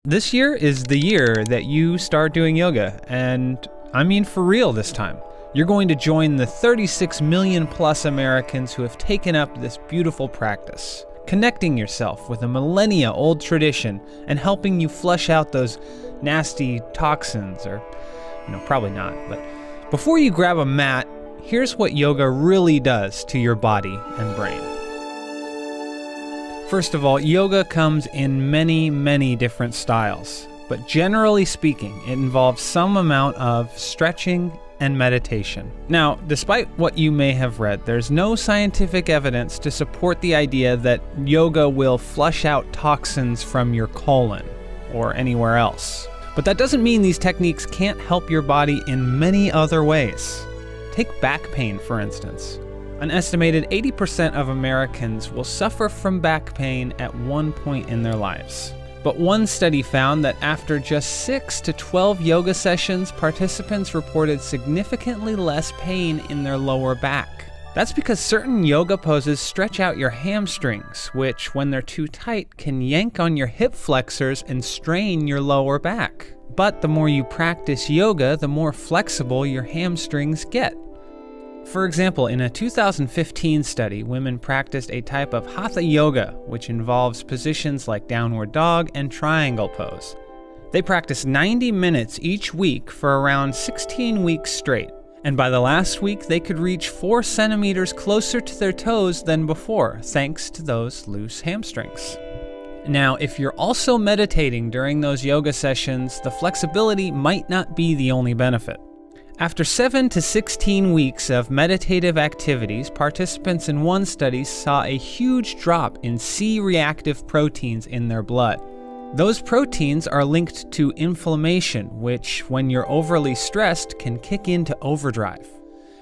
This year is the year that you start doing yoga, and I mean for real this time. You're going to join the 36 million plus Americans who have taken up this beautiful practice, connecting yourself with a millennia-old tradition and helping you flush out those nasty toxins, or, probably not. But before you grab a mat, here's what yoga really does to your body and brain. First of all, yoga comes in many different styles, but generally speaking, it involves some amount of stretching and meditation. Now, despite what you may have read, there's no scientific evidence to support the idea that yoga will flush out toxins from your colon or anywhere else. But that doesn't mean these techniques can't help your body in many other ways. Take back pain, for instance. An estimated 80% of Americans will suffer from back pain at one point in their lives. But one study found that after just 6 to 12 yoga sessions, participants reported significantly less pain in their lower back. That's because certain yoga poses stretch out your hamstrings, which, when they're too tight, can yank on your hip flexors and strain your lower back. But the more you practice yoga, the more flexible your hamstrings get. For example, in a 2015 study, women practiced a type of Hatha yoga, which involves positions like downward dog and triangle pose. They practiced 90 minutes each week for around 16 weeks straight, and by the last week they could reach 4 centimeters closer to their toes than before, thanks to those loose hamstrings. Now, if you're also meditating during those yoga sessions, the flexibility might not be the only benefit. After 7 to 16 weeks of meditative activities, participants in one study saw a huge drop in C-reactive proteins in their blood. Those proteins are linked to inflammation, which, when you're overly stressed, can kick into overdrive.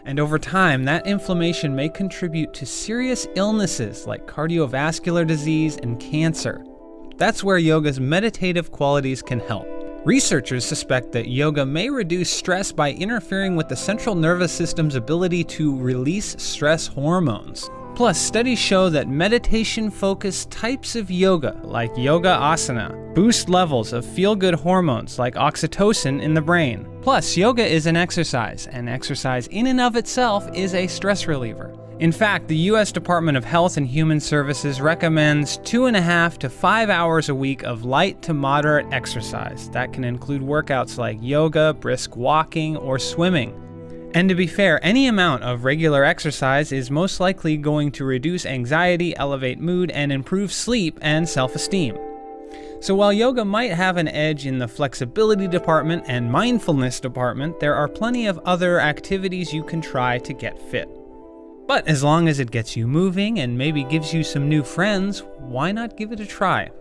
And over time, that inflammation may contribute to serious illnesses like cardiovascular disease and cancer. That's where yoga's meditative qualities can help. Researchers suspect that yoga may reduce stress by interfering with the central nervous system's ability to release stress hormones. Plus, studies show that meditation-focused types of yoga, like yoga asana, boost levels of feel-good hormones like oxytocin in the brain. Plus, yoga is an exercise, and exercise in and of itself is a stress reliever. In fact, the U.S. Department of Health and Human Services recommends 2.5 to 5 hours a week of light to moderate exercise. That can include workouts like yoga, brisk walking, or swimming. And to be fair, any amount of regular exercise is most likely going to reduce anxiety, elevate mood, and improve sleep and self-esteem. So while yoga might have an edge in the flexibility department and mindfulness department, there are plenty of other activities you can try to get fit. But as long as it gets you moving and maybe gives you some new friends, why not give it a try?